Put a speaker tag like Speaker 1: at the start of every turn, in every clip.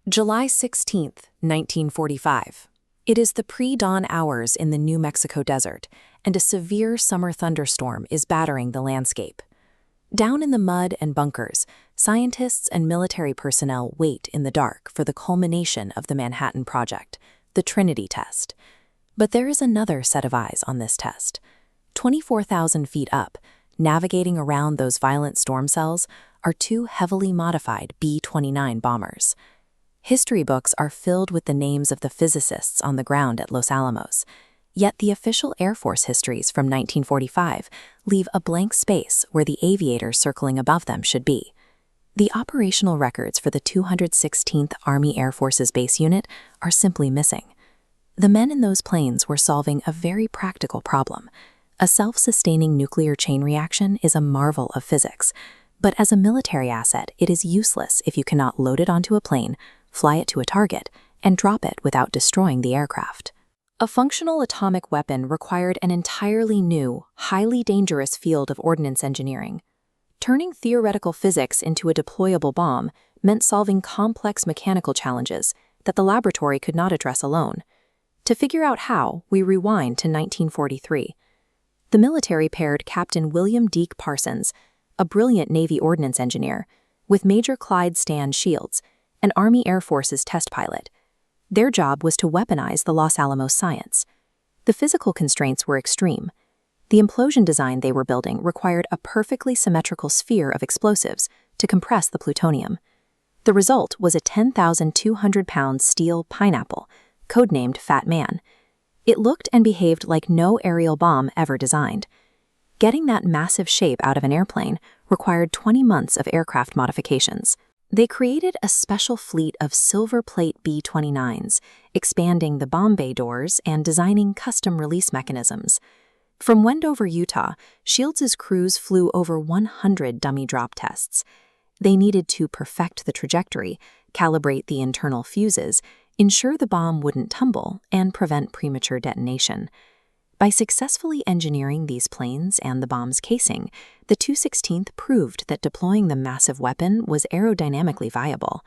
Speaker 1: July 16, 1945. It is the pre-dawn hours in the New Mexico desert, and a severe summer thunderstorm is battering the landscape. Down in the mud and bunkers, scientists and military personnel wait in the dark for the culmination of the Manhattan Project, the Trinity Test. But there is another set of eyes on this test. 24,000 feet up, navigating around those violent storm cells, are two heavily modified B-29 bombers. History books are filled with the names of the physicists on the ground at Los Alamos, yet the official Air Force histories from 1945 leave a blank space where the aviators circling above them should be. The operational records for the 216th Army Air Force's base unit are simply missing. The men in those planes were solving a very practical problem. A self-sustaining nuclear chain reaction is a marvel of physics, but as a military asset, it is useless if you cannot load it onto a plane, fly it to a target, and drop it without destroying the aircraft. A functional atomic weapon required an entirely new, highly dangerous field of ordnance engineering. Turning theoretical physics into a deployable bomb meant solving complex mechanical challenges that the laboratory could not address alone. To figure out how, we rewind to 1943. The military paired Captain William Deak Parsons, a brilliant Navy ordnance engineer, with Major Clyde Shields, an Army Air Force's test pilot. Their job was to weaponize the Los Alamos science. The physical constraints were extreme. The implosion design they were building required a perfectly symmetrical sphere of explosives to compress the plutonium. The result was a 10,200-pound steel pineapple, codenamed Fat Man. It looked and behaved like no aerial bomb ever designed. Getting that massive shape out of an airplane required 20 months of aircraft modifications. They created a special fleet of Silverplate B-29s, expanding the bomb bay doors and designing custom release mechanisms. From Wendover, Utah, Shields' crews flew over 100 dummy drop tests. They needed to perfect the trajectory, calibrate the internal fuses, ensure the bomb wouldn't tumble, and prevent premature detonation. By successfully engineering these planes and the bomb's casing, the 216th proved that deploying the massive weapon was aerodynamically viable.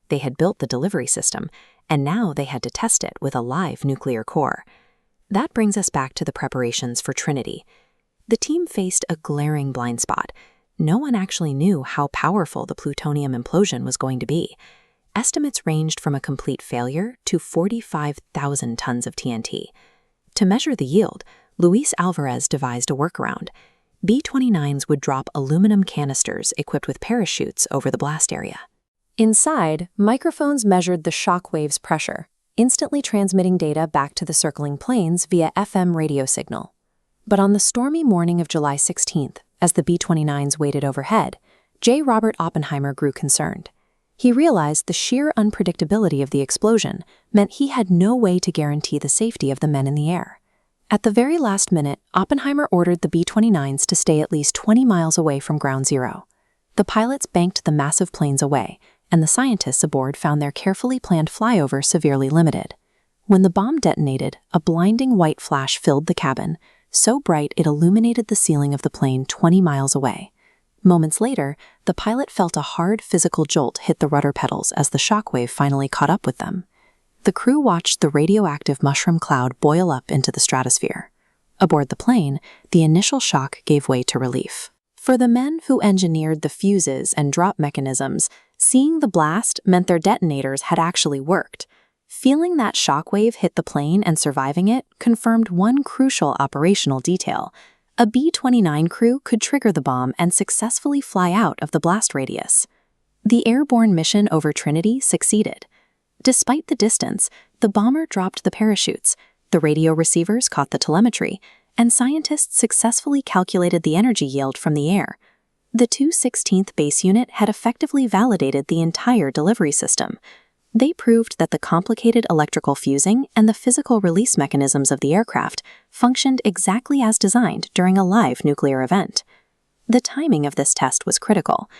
Speaker 1: They had built the delivery system, and now they had to test it with a live nuclear core. That brings us back to the preparations for Trinity. The team faced a glaring blind spot. No one actually knew how powerful the plutonium implosion was going to be. Estimates ranged from a complete failure to 45,000 tons of TNT. To measure the yield, Luis Alvarez devised a workaround. B-29s would drop aluminum canisters equipped with parachutes over the blast area. Inside, microphones measured the shock wave's pressure, instantly transmitting data back to the circling planes via FM radio signal. But on the stormy morning of July 16th, as the B-29s waited overhead, J. Robert Oppenheimer grew concerned. He realized the sheer unpredictability of the explosion meant he had no way to guarantee the safety of the men in the air. At the very last minute, Oppenheimer ordered the B-29s to stay at least 20 miles away from ground zero. The pilots banked the massive planes away, and the scientists aboard found their carefully planned flyover severely limited. When the bomb detonated, a blinding white flash filled the cabin, so bright it illuminated the ceiling of the plane 20 miles away. Moments later, the pilot felt a hard physical jolt hit the rudder pedals as the shockwave finally caught up with them. The crew watched the radioactive mushroom cloud boil up into the stratosphere. Aboard the plane, the initial shock gave way to relief. For the men who engineered the fuses and drop mechanisms, seeing the blast meant their detonators had actually worked. Feeling that shockwave hit the plane and surviving it confirmed one crucial operational detail. A B-29 crew could trigger the bomb and successfully fly out of the blast radius. The airborne mission over Trinity succeeded. Despite the distance, the bomber dropped the parachutes, the radio receivers caught the telemetry, and scientists successfully calculated the energy yield from the air. The 216th base unit had effectively validated the entire delivery system. They proved that the complicated electrical fusing and the physical release mechanisms of the aircraft functioned exactly as designed during a live nuclear event. The timing of this test was critical.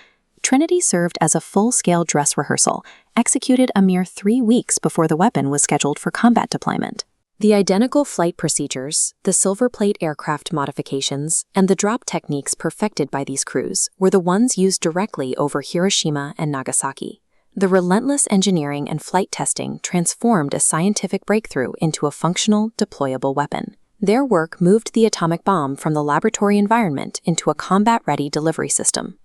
Speaker 1: Trinity served as a full-scale dress rehearsal, executed a mere 3 weeks before the weapon was scheduled for combat deployment. The identical flight procedures, the Silverplate aircraft modifications, and the drop techniques perfected by these crews were the ones used directly over Hiroshima and Nagasaki. The relentless engineering and flight testing transformed a scientific breakthrough into a functional, deployable weapon. Their work moved the atomic bomb from the laboratory environment into a combat-ready delivery system.